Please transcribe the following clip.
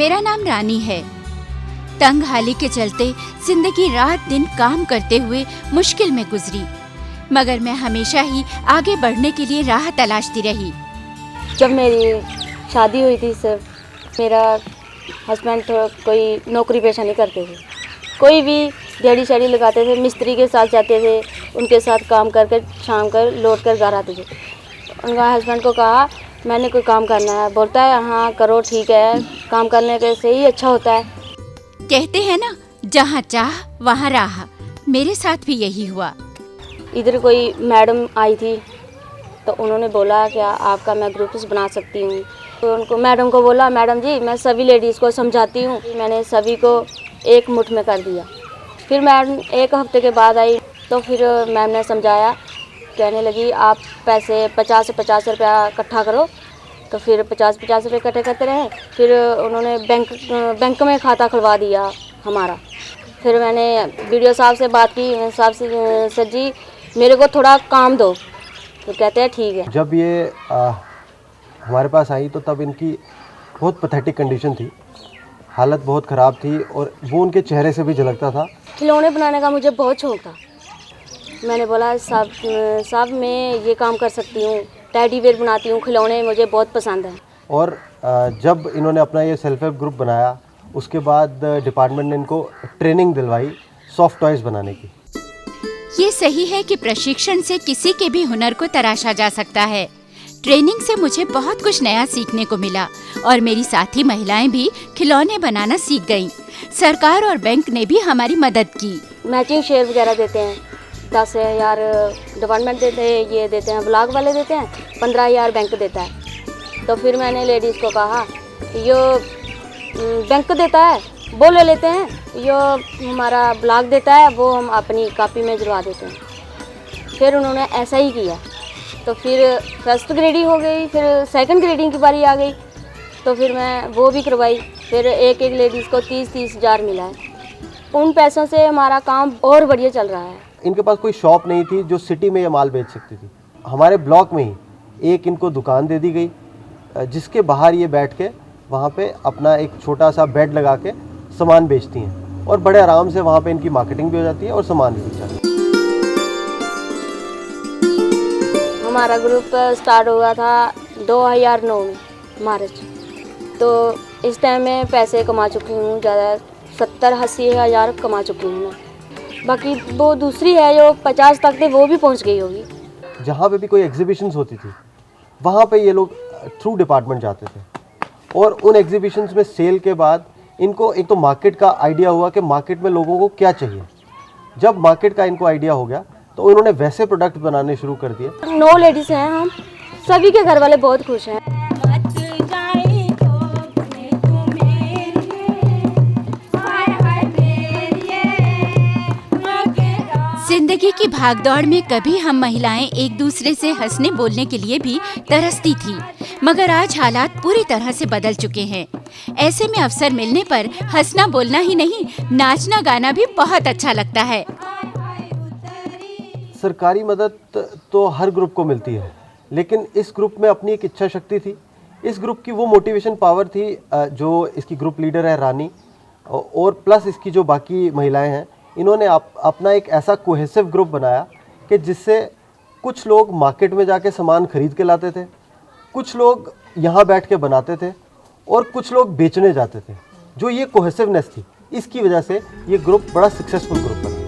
मेरा नाम रानी है। तंग हाली के चलते जिंदगी रात दिन काम करते हुए मुश्किल में गुजरी, मगर मैं हमेशा ही आगे बढ़ने के लिए राह तलाशती रही। जब मेरी शादी हुई थी सर, मेरा हस्बैंड तो कोई नौकरी पेशा नहीं करते थे, कोई भी दिहाड़ी शाड़ी लगाते थे, मिस्त्री के साथ जाते थे, उनके साथ काम करके शाम कर लौट कर घर आते थे। उनका हस्बैंड को कहा मैंने कोई काम करना है, बोलता है हाँ करो ठीक है, काम करने के से ही अच्छा होता है। कहते हैं ना, जहाँ चाह वहाँ राह। मेरे साथ भी यही हुआ। इधर कोई मैडम आई थी तो उन्होंने बोला क्या आपका मैं ग्रुप्स बना सकती हूँ। तो उनको मैडम को बोला मैडम जी मैं सभी लेडीज़ को समझाती हूँ। मैंने सभी को एक मुट्ठ में कर दिया। फिर मैम एक हफ्ते के बाद आई तो फिर मैम ने समझाया, कहने लगी आप पैसे 50 से 50 रुपया इकट्ठा करो। तो फिर 50 रुपये इकट्ठे करते रहे। फिर उन्होंने बैंक में खाता खुलवा दिया हमारा। फिर मैंने वीडियो साहब से बात की, साहब से सर जी मेरे को थोड़ा काम दो, तो कहते हैं ठीक है। जब ये हमारे पास आई तो तब इनकी बहुत पैथेटिक कंडीशन थी, हालत बहुत ख़राब थी और वो उनके चेहरे से भी झलकता था। खिलौने बनाने का मुझे बहुत शौक था। मैंने बोला साहब मैं ये काम कर सकती हूँ, टेडी बेयर बनाती हूँ, खिलौने मुझे बहुत पसंद हैं। और जब इन्होंने अपना ये सेल्फ हेल्प ग्रुप बनाया उसके बाद डिपार्टमेंट ने इनको ट्रेनिंग दिलवाई सॉफ्ट टॉयज़ बनाने की। ये सही है कि प्रशिक्षण से किसी के भी हुनर को तराशा जा सकता है। ट्रेनिंग से मुझे बहुत कुछ नया सीखने को मिला और मेरी साथी महिलाएं भी खिलौने बनाना सीख गईं। सरकार और बैंक ने भी हमारी मदद की। मैचिंग शेयर वगैरह देते हैं, 10,000 डिपार्टमेंट देते हैं, ये देते हैं ब्लॉक वाले देते हैं, 15,000 बैंक देता है। तो फिर मैंने लेडीज़ को कहा यो बैंक देता है वो ले लेते हैं, यो हमारा ब्लॉक देता है वो हम अपनी कॉपी में जुड़वा देते हैं। फिर उन्होंने ऐसा ही किया। तो फिर फर्स्ट ग्रेडिंग हो गई, फिर सेकंड ग्रेडिंग की बारी आ गई तो फिर मैं वो भी करवाई। फिर एक लेडीज़ को 30-30 हज़ार मिला है। उन पैसों से हमारा काम और बढ़िया चल रहा है। इनके पास कोई शॉप नहीं थी जो सिटी में ये माल बेच सकती थी। हमारे ब्लॉक में ही एक इनको दुकान दे दी गई जिसके बाहर ये बैठ के वहाँ पे अपना एक छोटा सा बेड लगा के सामान बेचती हैं और बड़े आराम से वहाँ पे इनकी मार्केटिंग भी हो जाती है और सामान भी बेचा जाता है। हमारा ग्रुप स्टार्ट हुआ था 2009 में मार्च। तो इस टाइम में पैसे कमा चुकी हूँ, ज़्यादा 70-80 हज़ार कमा चुकी हूँ मैं। बाकी वो दूसरी है जो 50 तक थे वो भी पहुँच गई होगी। जहाँ पे भी कोई एग्जीबिशंस होती थी वहाँ पे ये लोग थ्रू डिपार्टमेंट जाते थे और उन एग्जीबिशंस में सेल के बाद इनको एक तो मार्केट का आइडिया हुआ कि मार्केट में लोगों को क्या चाहिए। जब मार्केट का इनको आइडिया हो गया तो इन्होंने वैसे प्रोडक्ट बनाने शुरू कर दिए। 9 लेडीज़ हैं हम, सभी के घर वाले बहुत खुश हैं। जिंदगी की भागदौड़ में कभी हम महिलाएं एक दूसरे से हंसने बोलने के लिए भी तरसती थी, मगर आज हालात पूरी तरह से बदल चुके हैं। ऐसे में अवसर मिलने पर हंसना बोलना ही नहीं, नाचना गाना भी बहुत अच्छा लगता है। सरकारी मदद तो हर ग्रुप को मिलती है, लेकिन इस ग्रुप में अपनी एक इच्छा शक्ति थी। इस ग्रुप की वो मोटिवेशन पावर थी जो इसकी ग्रुप लीडर है रानी और प्लस इसकी जो बाकी महिलाएं हैं, इन्होंने अपना एक ऐसा कोहेसिव ग्रुप बनाया कि जिससे कुछ लोग मार्केट में जाके सामान खरीद के लाते थे, कुछ लोग यहाँ बैठ के बनाते थे और कुछ लोग बेचने जाते थे। जो ये कोहेसिवनेस थी, इसकी वजह से ये ग्रुप बड़ा सक्सेसफुल ग्रुप बना।